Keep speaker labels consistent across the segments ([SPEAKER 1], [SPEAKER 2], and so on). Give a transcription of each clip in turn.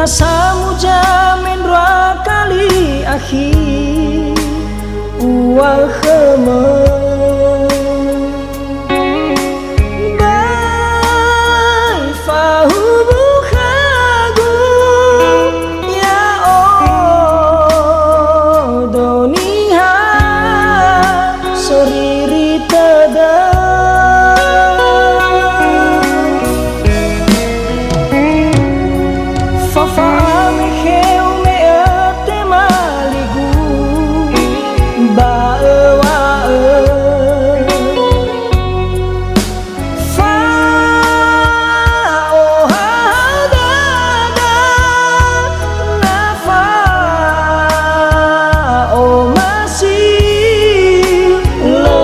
[SPEAKER 1] samuja mendua kali akhir uang khema bai fahu bukhagu ya o doniha soriri tada Fafa ame kheu me te maligu ba wa fa o ha da da na fa o masih le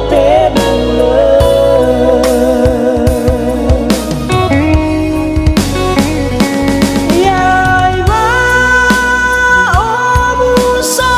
[SPEAKER 1] te bule so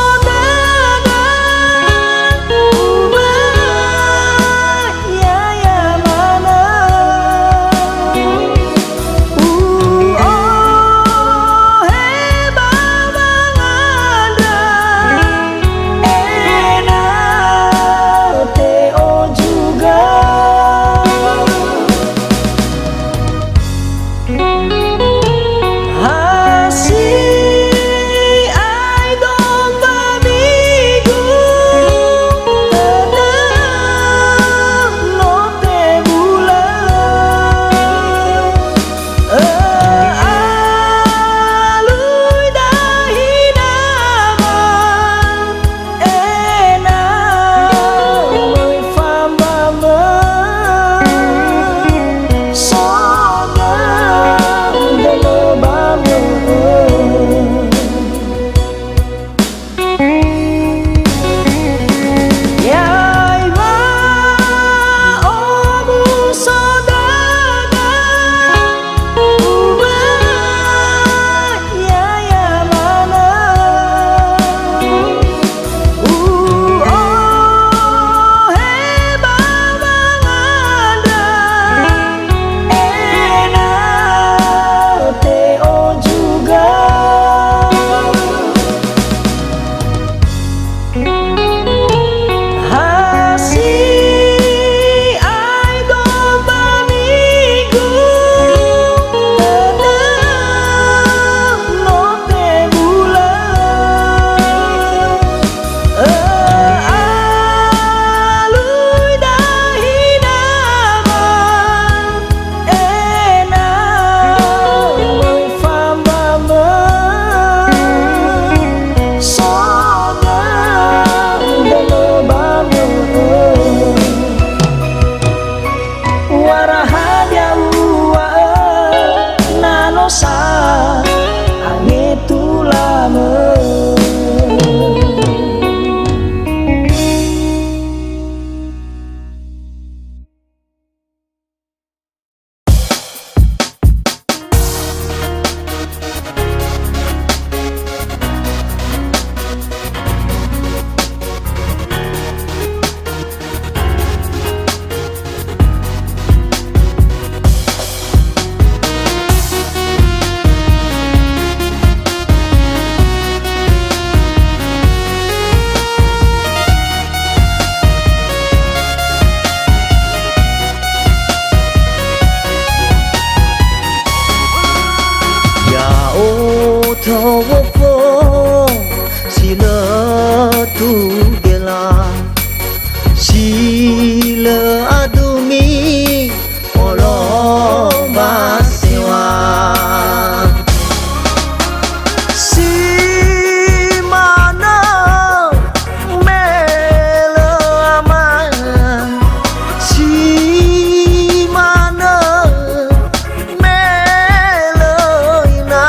[SPEAKER 1] thô vô phố si lơ tu gela si lơ adumi olo basewa si mana mele ama si mana mele ina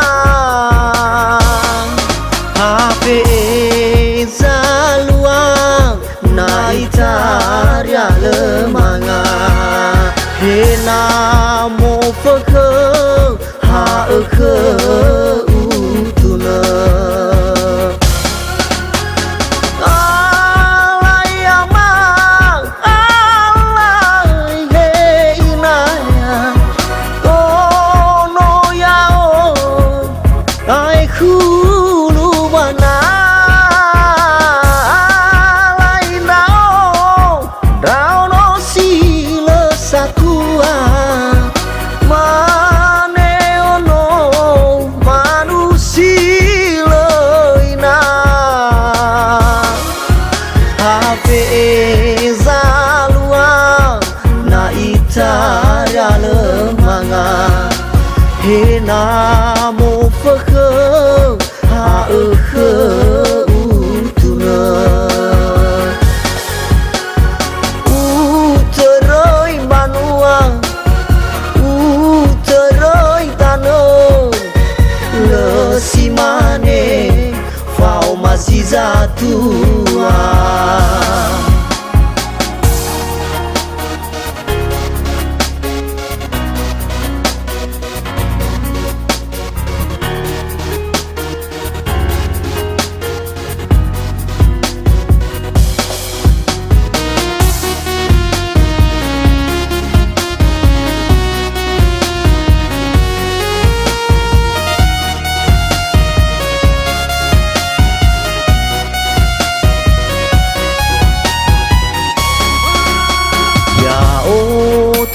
[SPEAKER 1] Fe'e Zalua na itaria lemanga hena mo fakhe ha khe utuna alayama alay he inaya kono yao ai khulu bana lai nao rao no sila satua mane ono manusila ina Fe'e Zalua na itaria lemanga hena mo fakhe ha khe utuna uteroi banua uteroi tano le simane fau masiza tua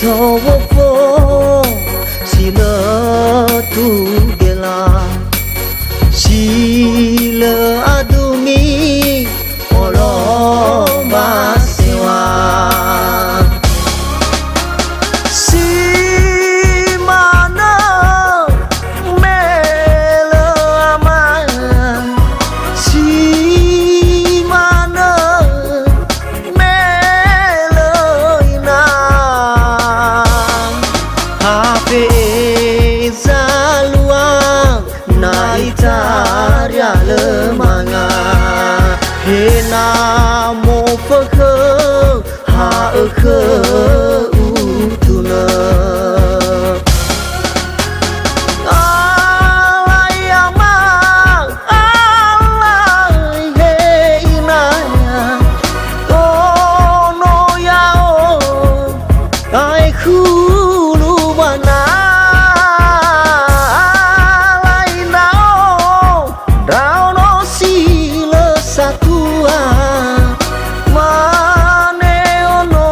[SPEAKER 1] thô vô phố si lơ tu gela si lơ adumi olo basewa si mana mele ama si mana mele ina Fe'e Zalua na itaria lemanga hena mo fakhe ha khe utuna alayama alay he inaya kono yao ai khulu bana lai nao rao no sila satua mane ono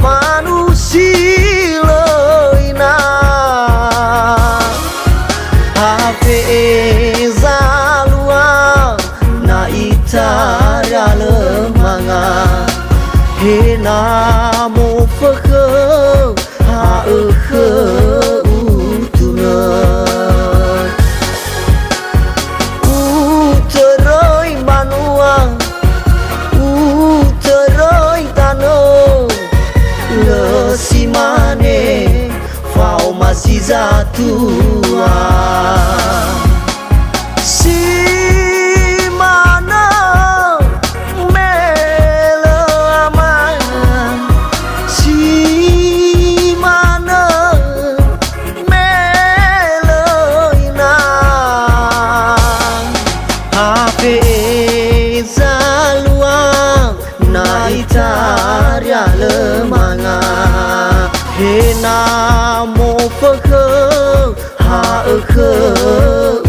[SPEAKER 1] manusila ina Fe'e Zalua na itaria lemanga hena mo fakhe ha khe utuna uteroi banua uteroi tano le simane fau masiza tua si mana mele ama si mana mele ina Fe'e Zalua na itaria lemanga hena mo fakhe ha khe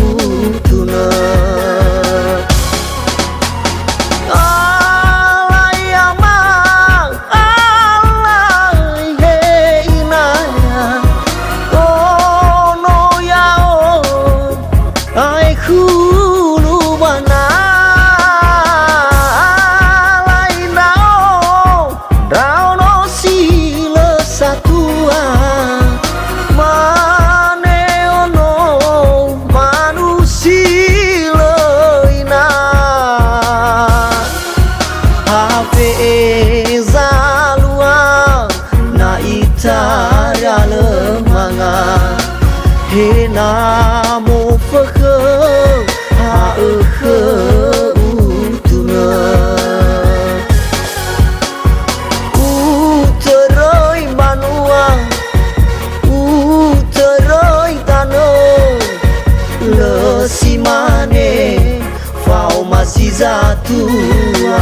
[SPEAKER 1] utuna alayama alay he inaya kono yao ai khulu bana lai dao no sila satua mane ono manusia ina Fe'e Zalua na itaria lemanga hena mo fakhe hae utuna uteroi manua uteroi tano lesimane fau masih zatua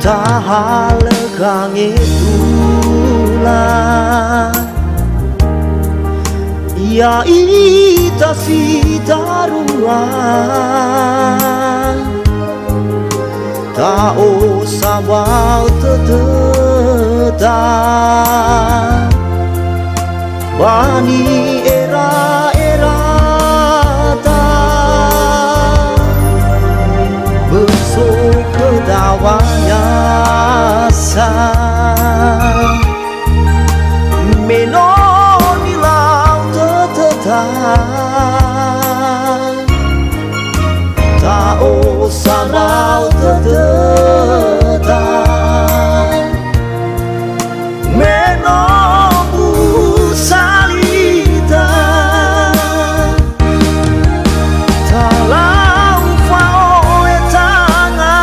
[SPEAKER 1] tahalegang itulah ya ita si darua ta usah wau teteta bani era ta besok kedawanya menoni lau tetang ta usah lau tetang menomu salita talau faoe tanga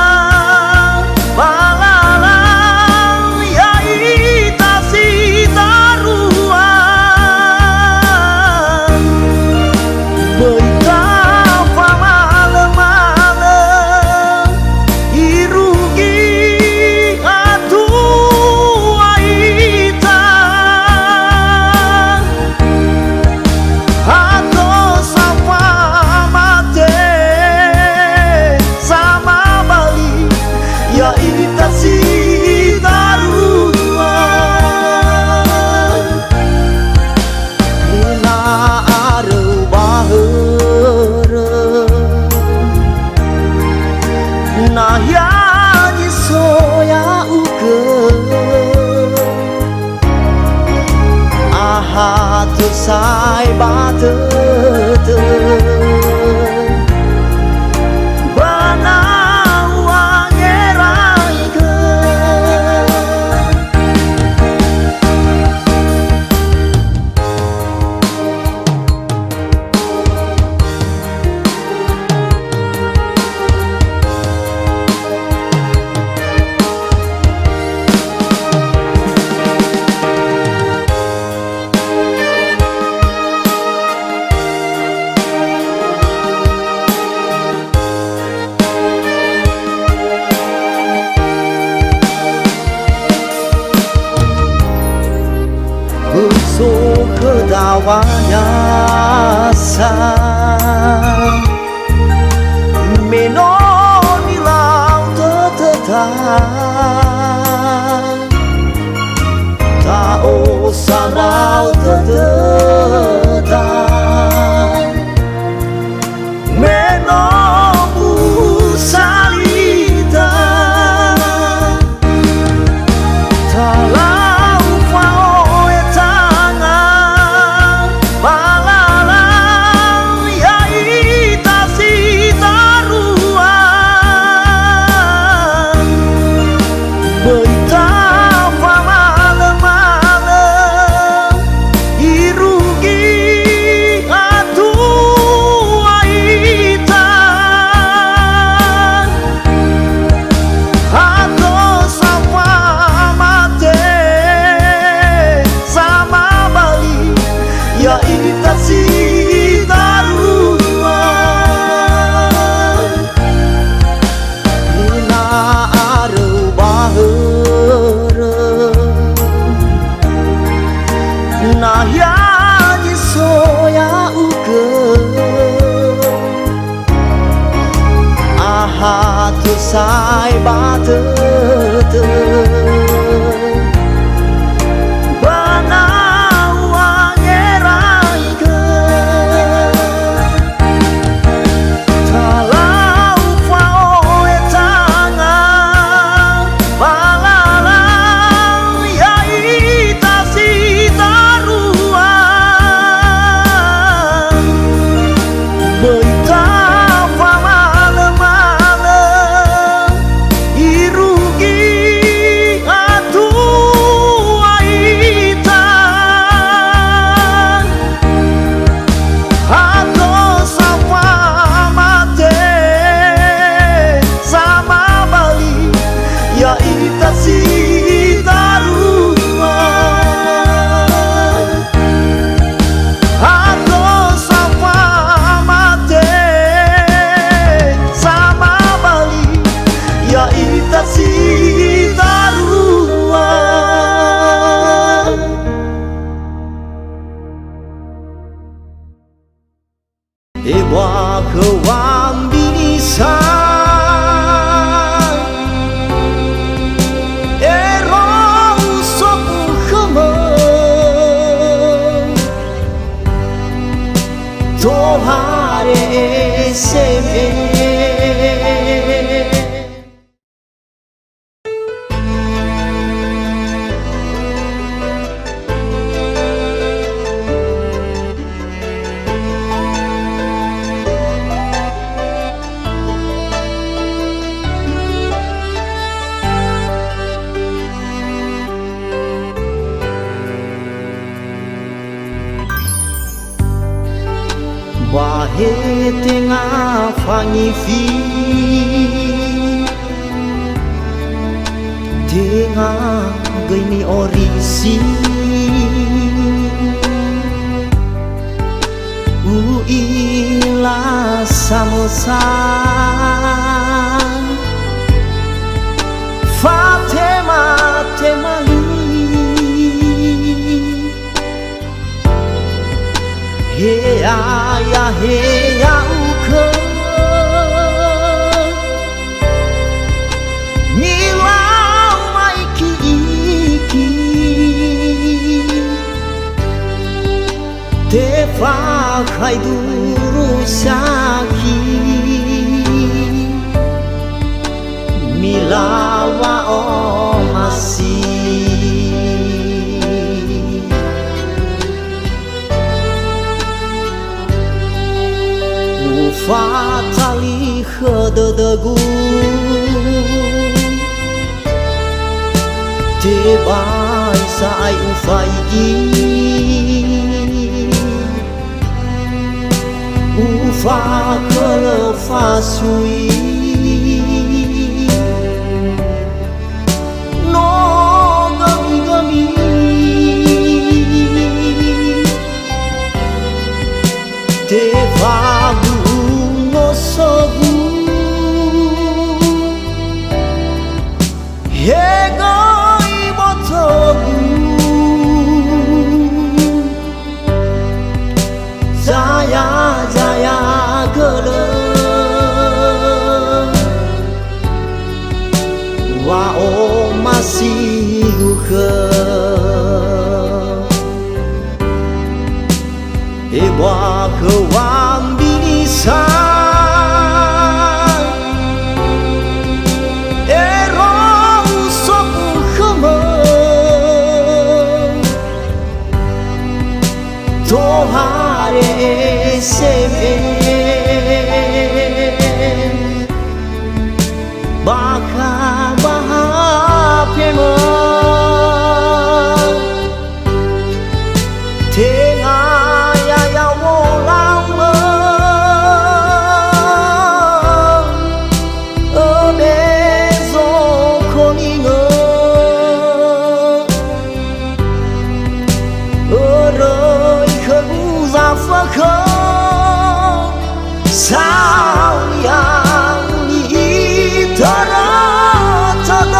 [SPEAKER 1] sai ba te bana wangerai ke kedawanya sang menoni lau tetang ta usah lau tetang menomu salita talau faoe tanga balala nah ya jisoya uke aha tu sai batete bana wangerai ke talau faoe tanga balalang ya itasi taruan beita famale-male irugi atu aitan atau sama mate sama bali ya itasi taruan atau sama mate sama bali ya itasi taruan Ewa kewang binisa Ero sopu kemeng Tohare seme Bahe tengah fangifi Tengah gini orisi Uila samosan Fatema temali Heya ya heya uke Milau maiki iki Tafakhai Duru Siakhi Milawa omasi Fatali Dodogu Tebai sai ufaigi Ufa kelefasui No gami-gami Tefagu sogu Hewoisa Mbotogu Jaya jaya gele Wa o masih uke Ewa kewang bisa Tohare seme Baka bahapema Tengah ya wolama Obezo koninga Tafakhai sao yang diteratakan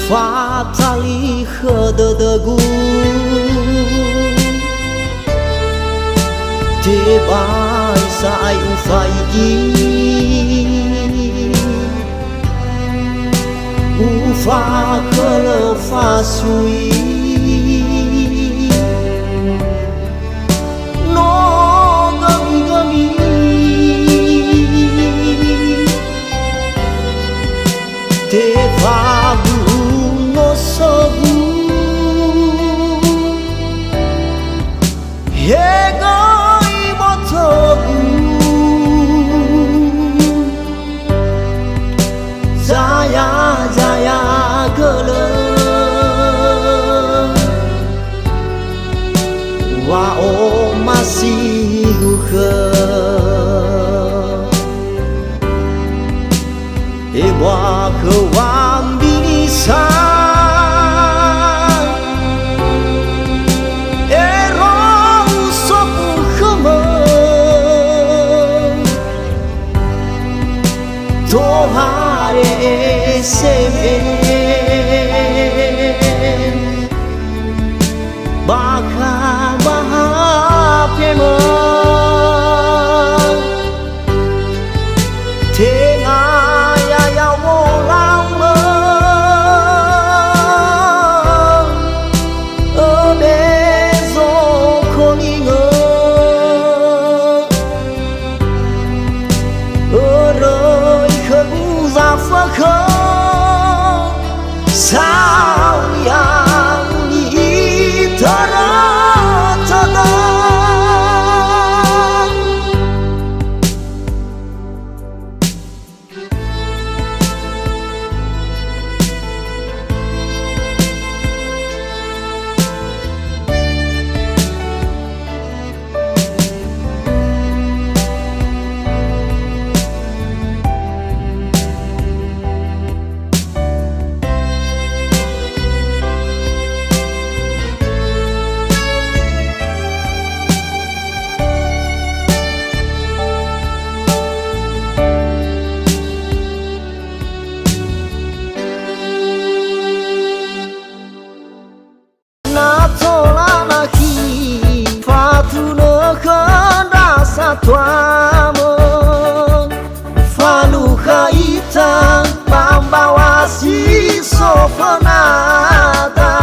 [SPEAKER 1] fatali Dodogu Tebai sai ufaigi Ufa kelefasui No gami-gami Tefagu no sogu Hewoisa Mbotogu Jaya gele Wao masih guhe Ewa kewang binisan Erong sopu kemeng Tohare semen Baka bahapemeng Tengah ya orang meng Ebezo koningeng Eroi keuzafakeng Sao yang diteratakan Tuamo Faluha ita Membawa si sofonada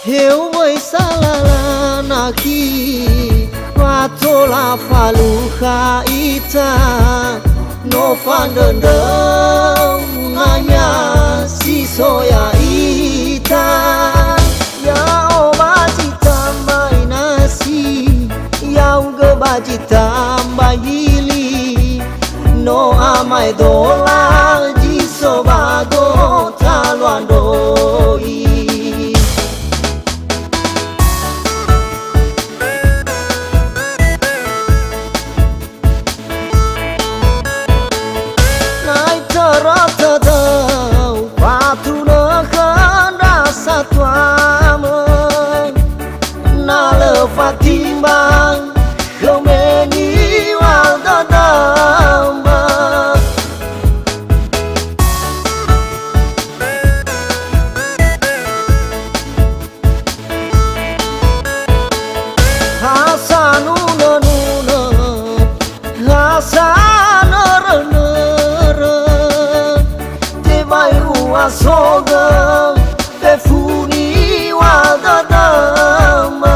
[SPEAKER 1] Hewoisa naki Watola faluha ita No fandendeng Hanya si soya ita Ya obaji tambai nasi Yang gebaji tambai hili No amai dola Jiso bago taluan doi Ratadau patuna kanda satuama Na levat timbang Kemeni wal dadamba Hasanuna Hasanara Soga Pefuni wadadama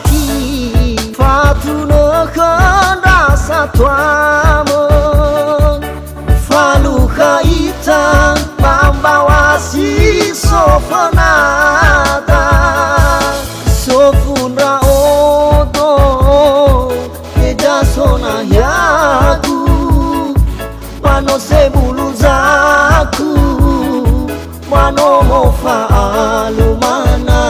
[SPEAKER 1] Natolanaki Fatuna kanda satuamo sofanada Sofunra odo Eja sona yaku Mano sebuluzaku Nomo Fa'alumana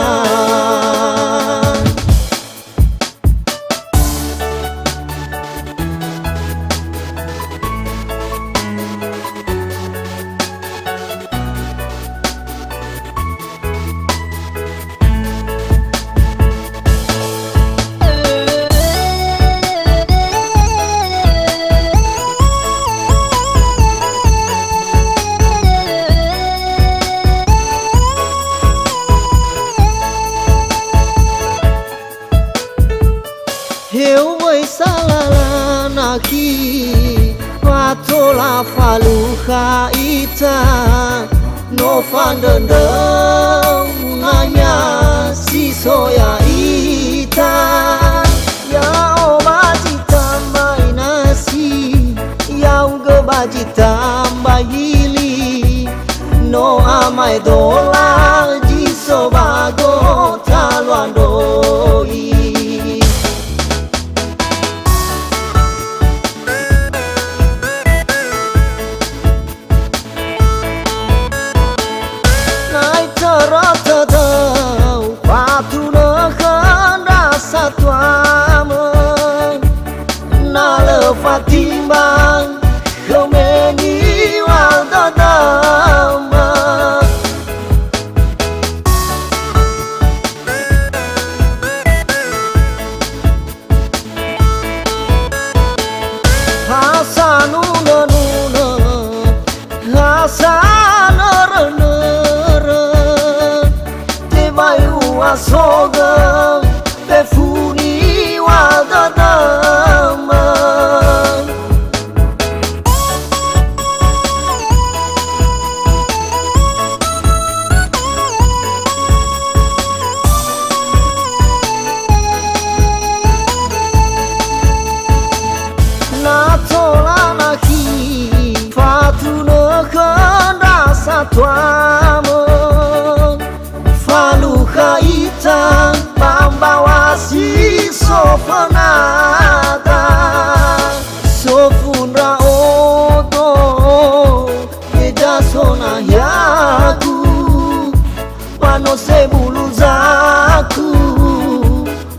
[SPEAKER 1] Hewoisa Afato Faluha ita no fandendeng hanya si soya ita ya obaji tambah nasi ya gebaji tambah hili no amai dola ji sobago taluan doi Fatimbang kemeni waldadama Hasanuna nuna Hasanara Tebayu asoga Befuni waldadama Tuamo Faluha ita Membawa si sofanada Sofunra odo Eja sona yaku Mano sebuluzaku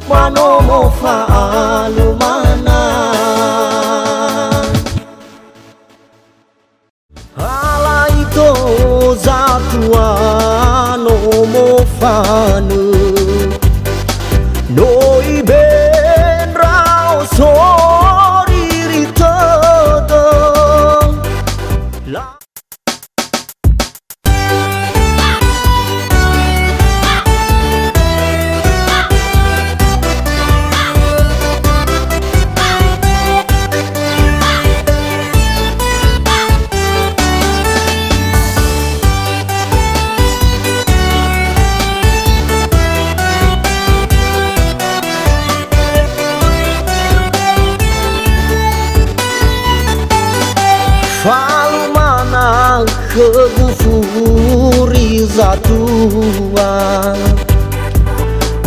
[SPEAKER 1] Nomo Fa'alumana Zatua Nomo Fanu Noi ben rao soriri todo Fa'alumana kegufuri zatua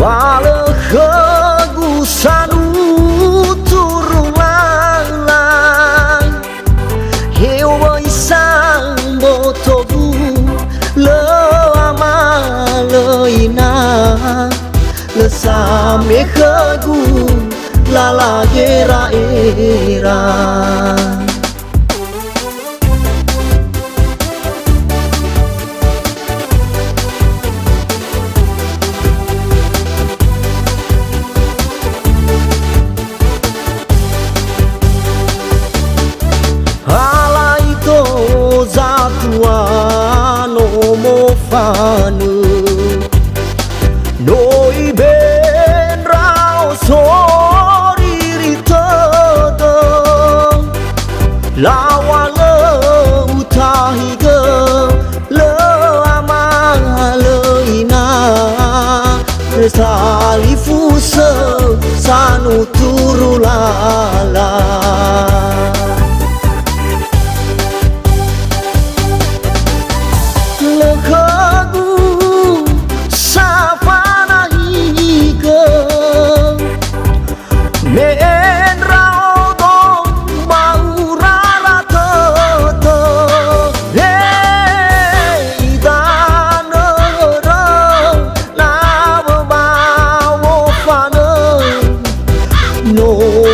[SPEAKER 1] Wale kegusanu turulala Hewoisa Mbotogu le ama leina le same kegu lala gera era Nomo Fanu Noi ben rao soriri todo Lawa le utahiga le ama le ina Resali fusa sanu turulala Lekagu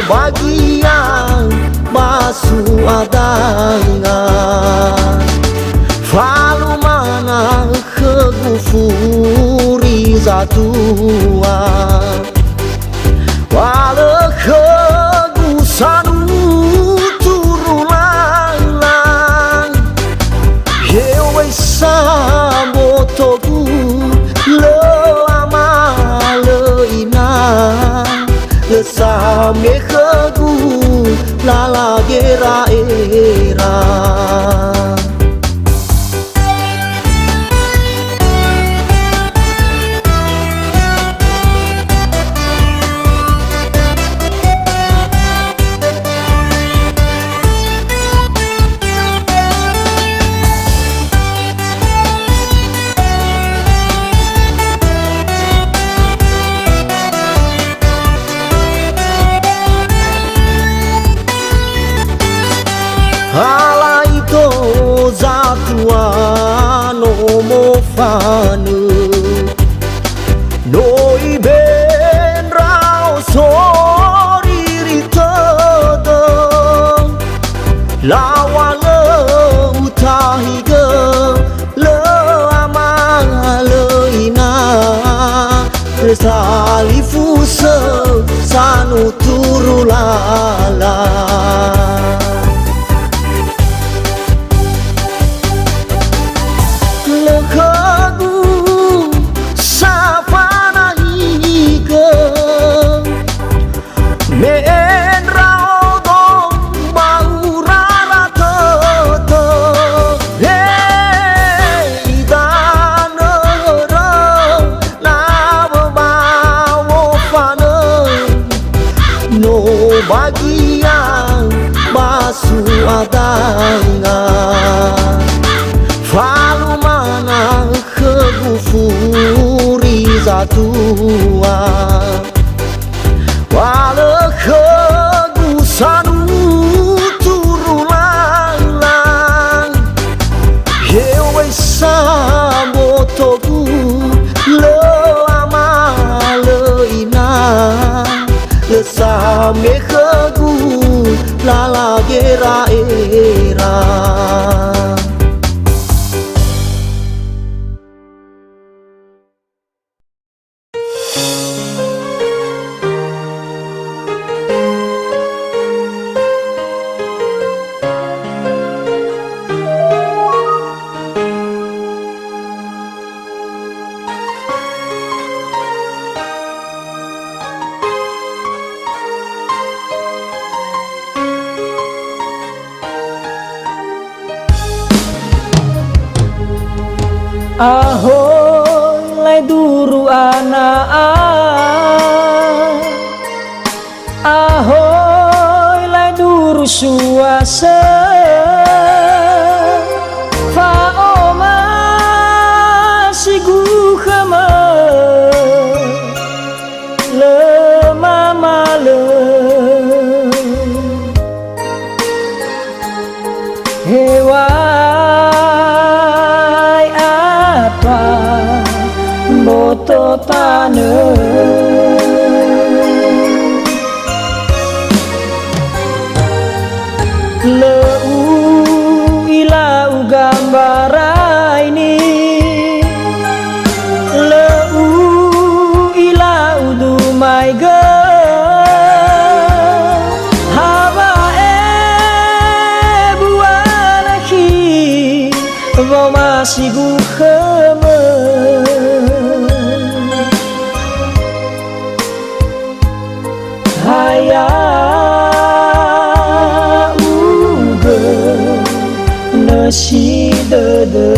[SPEAKER 1] bagian basuh adangan Fa'alumana kegufuri zatua Wala kegusanu turulalang Hewoisa Mbotogu lama leina Lesame kegu lala gera era Alaito zatua nomo fanu Noi ben rao soriri todo Lawa le utahiga le ama le ina Resali fusa sanu turulala bagian basuh adangan Fa'alumana kegufuri zatua Wala kegusanu turulalang Hewoisa Mbotogu lama leina Lesame kegu lala gera era
[SPEAKER 2] Ahoe Laeduru anak Ahoe Laeduru suasa Fa'oma sigu khama lemama Hewa Boto tane Leu ilau gambara ini Leu ilau dumai ge Haba buanahi Vau masih gukheme Haya uge nasi dede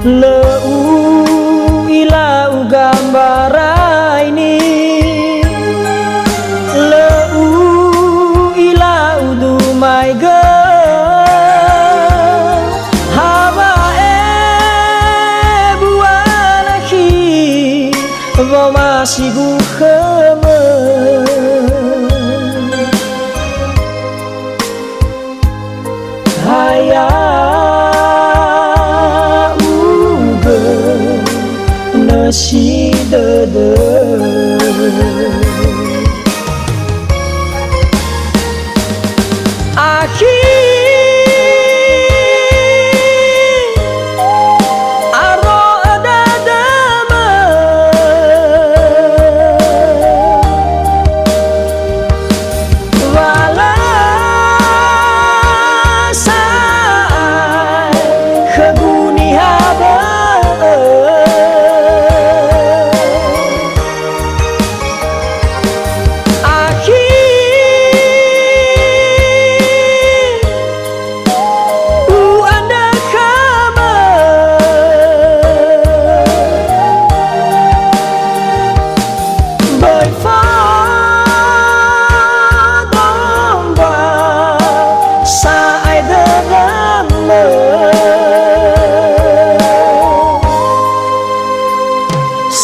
[SPEAKER 2] Leu ilau gambara ini, leu ilau dumai ge haba buanahi vau masih gu kheme haya nasi dede aki aro adadama wala sai khaguni haba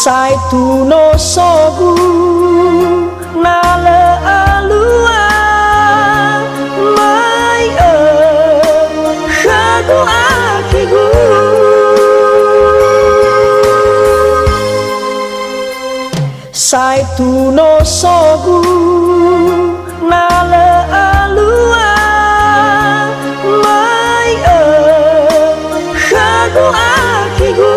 [SPEAKER 2] sai tu no sogu nale alua mai khagu akigu sai tu no sogu nale alua mai khagu akigu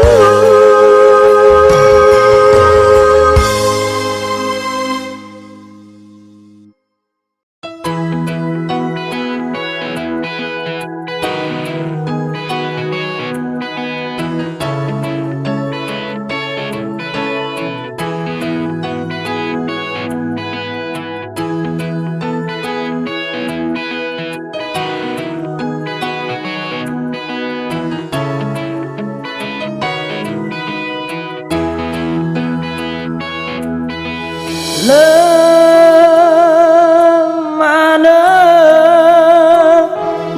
[SPEAKER 2] Lemana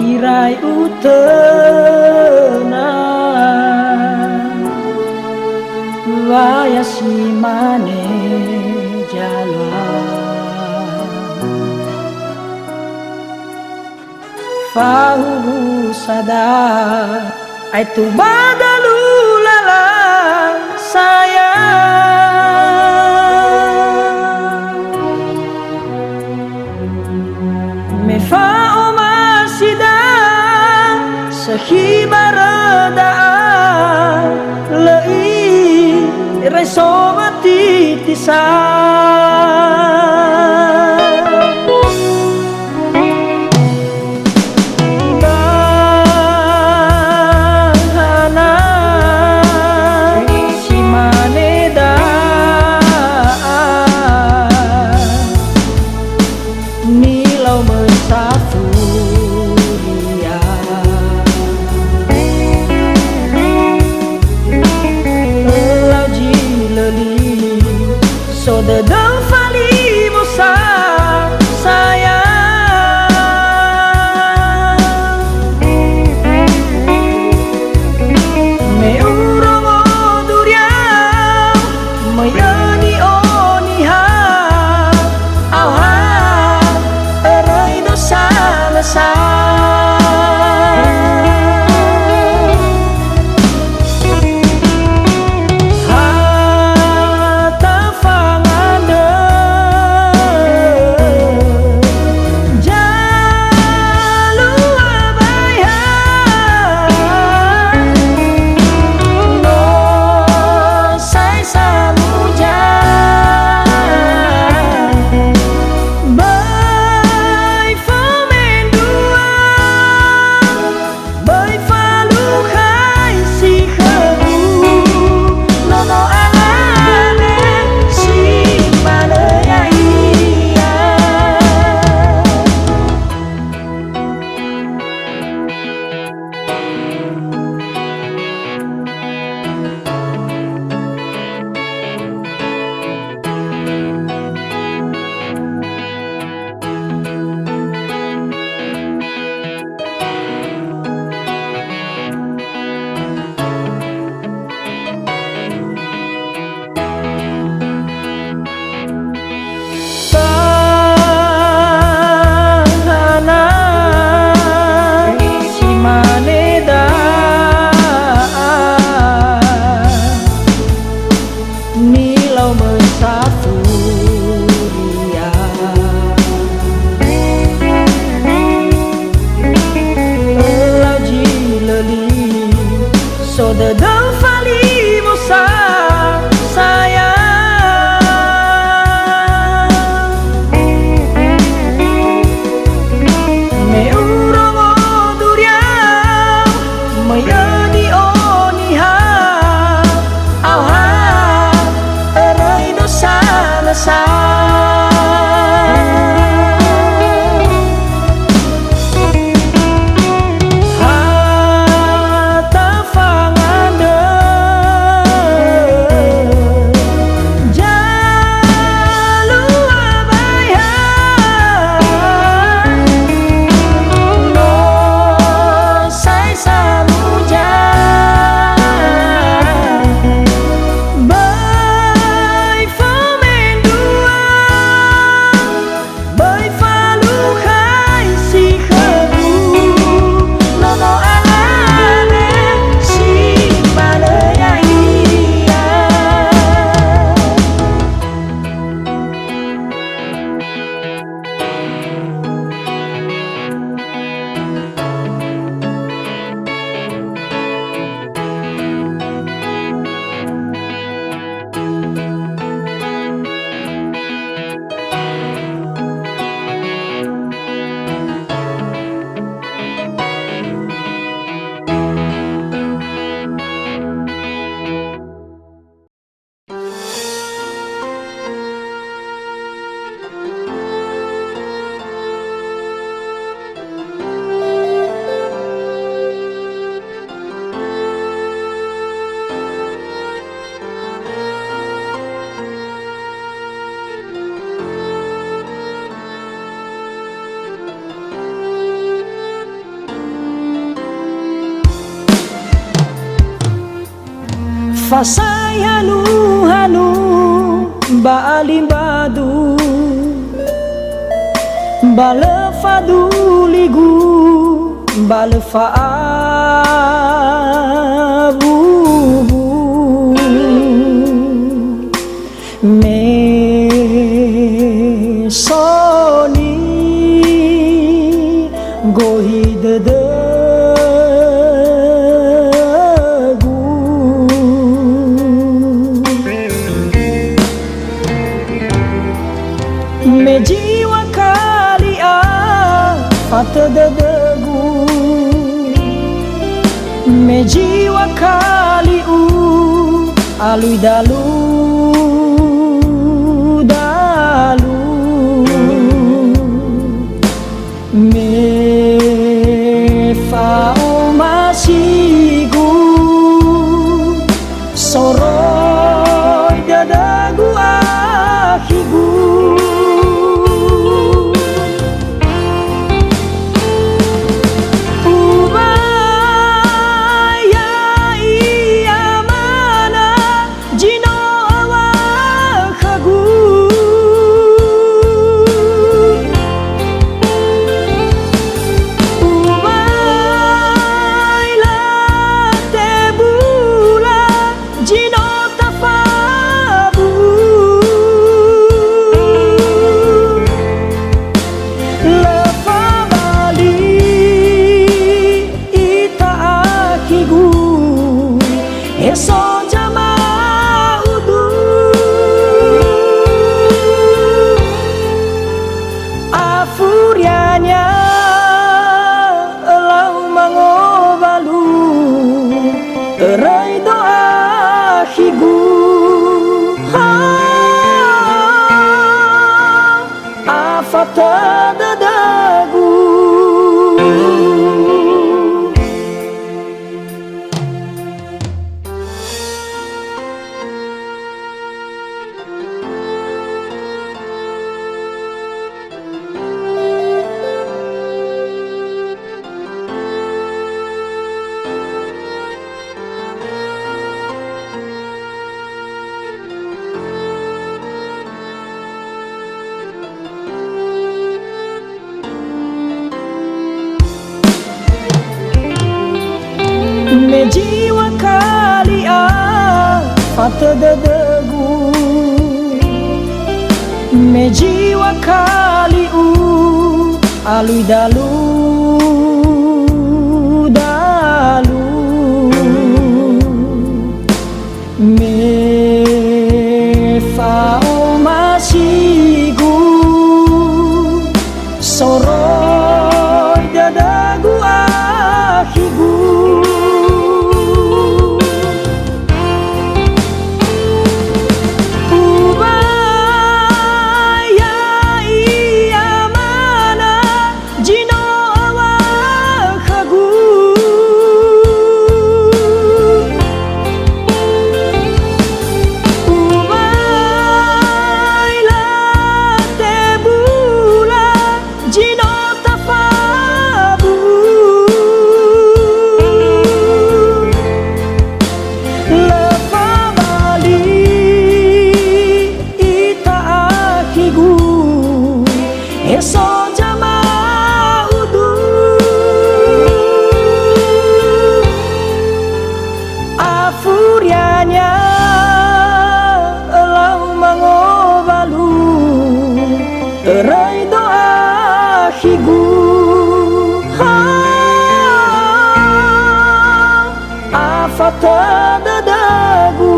[SPEAKER 2] irai utena waya si mane jalan fahu sadar aitu badalu lala sayang mefa'o masida sehibara lei resomati tisan dedang fali fasayanu hanu balimbadu balefadu ligu balefaabu me soni gohidede jiwa kalia Afato Dodogu me jiwa kaliu alui dalu dalu me fao masigu soroi dadagu ahigu Afato Dodogu me jiwa kalia Afato Dodogu me jiwa kaliu alui dalu dalu me fao masigu soroi dadagu ahigu Afato Dodogu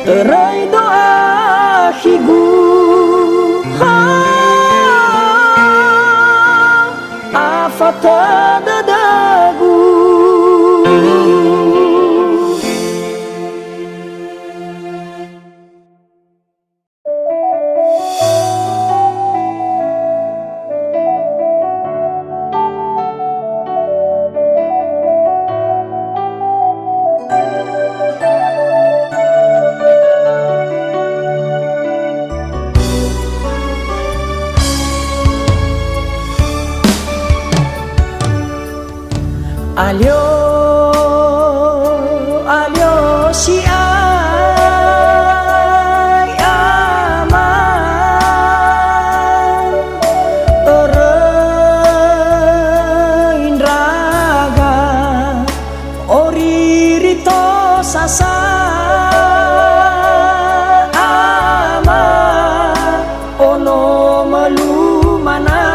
[SPEAKER 2] Rai doa higu Afato Dodogu. Alio Siakhi Ama Indraga Oririto Sasa Ama Ono Fa'alumana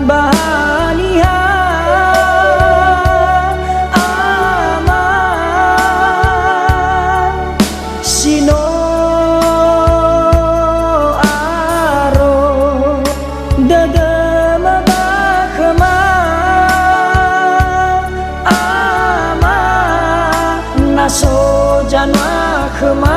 [SPEAKER 2] Bahaniha Ama Sino Aro Dadama Bakhma Ama Naso Janwa Khma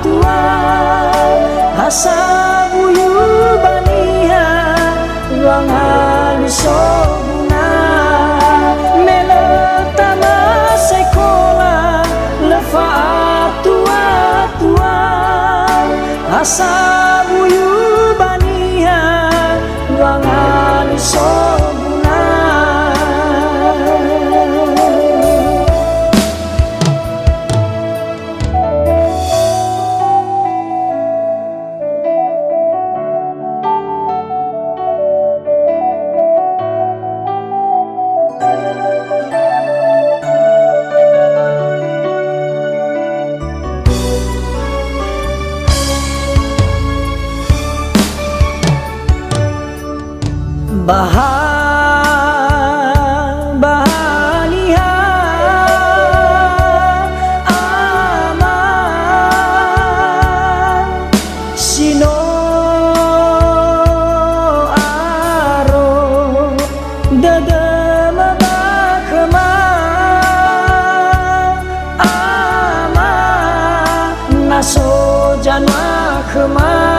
[SPEAKER 2] tua hasabuyu baniha ruang halusoguna meletama sekolah lefaat tua hasabuyu baniha ruang halusoguna. Bahaniha Ama Sino Aro Dadama Bakhma Ama Naso Janwa Khma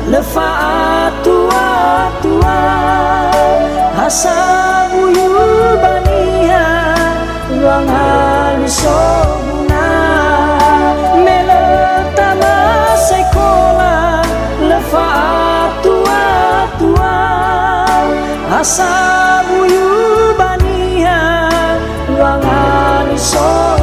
[SPEAKER 2] lefaat tua hasabuyu baniha ruang halusoguna meletama sekolah lefaat tua hasabuyu baniha ruang halusoguna.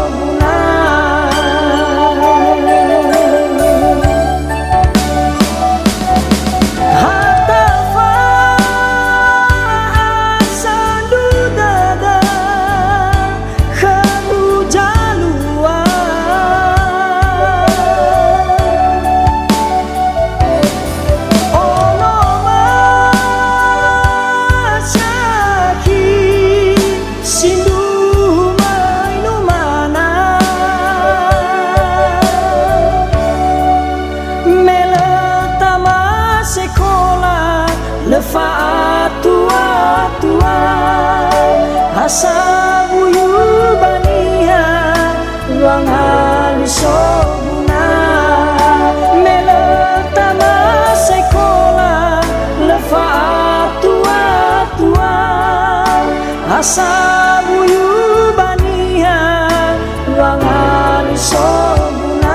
[SPEAKER 2] sabuyu baniha ruangan sobuna.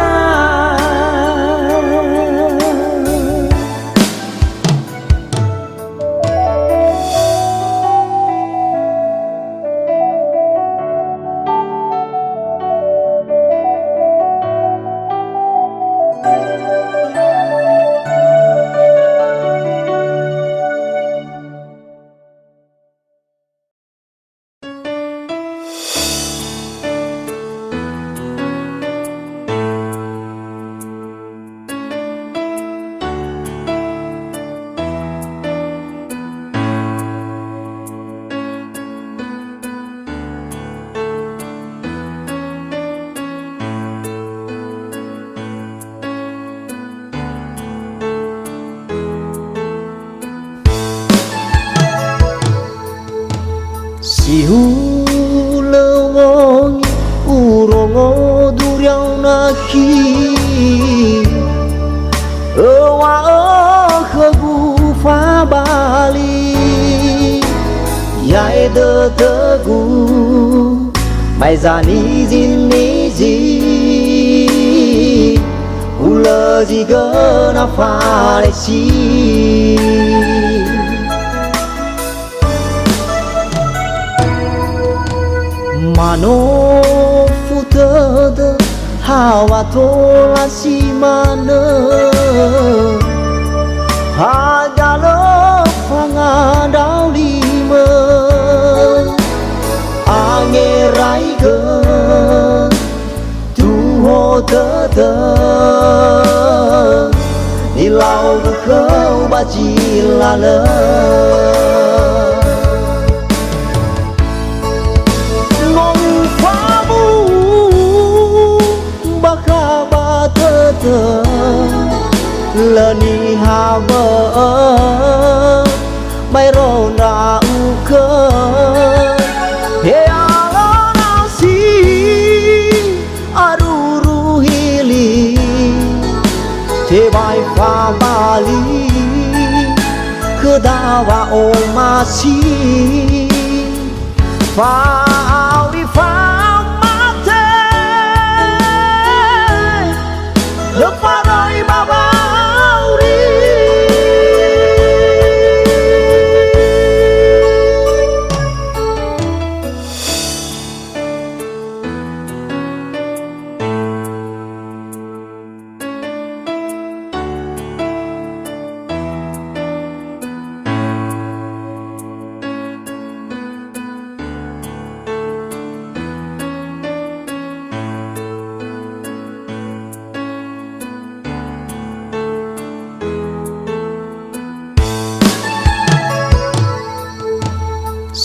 [SPEAKER 1] Sihu lewongi urongo duriau naki Ewa kegu fa bali Yai de tegu Mai zani zin nezi Ula ziga na fa si Mano futada hawa tola si mana Hagalo fangadau lima Angerai ke tuho tete Nilau kau bajilala Lani haba bay ro na u cơ he ala nasi aruru hili te bay fa bali kedawa o masi fa auri fa mate le faroi bawa'auri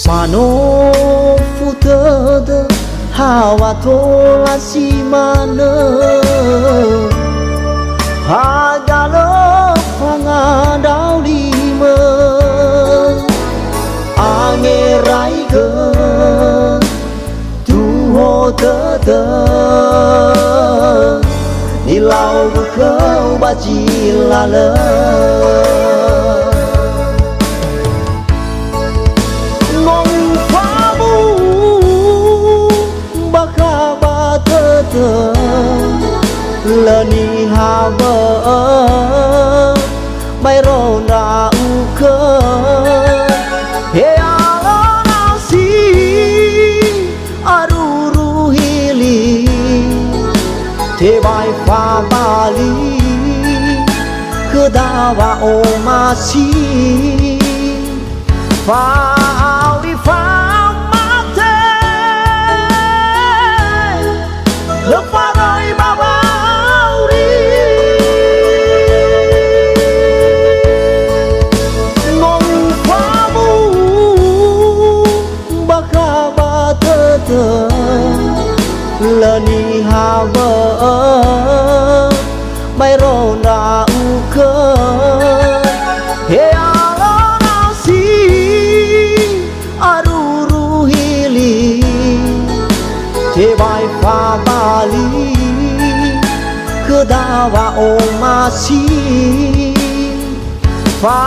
[SPEAKER 1] Mano futada hawa tola si mana Hagalo fangadau lima Angerai ke tuho tete Nilau kau bajilala Lani haba bay ro na u cơ he ala nasi aruru hili te bay fa bali kedawa o masi fa auri fa mate le faroi bawa'auri ngong famu bakaba tete lani haba bay ro na u cơ he ala nasi aruru hili te bay fa bali kedawa o masi fa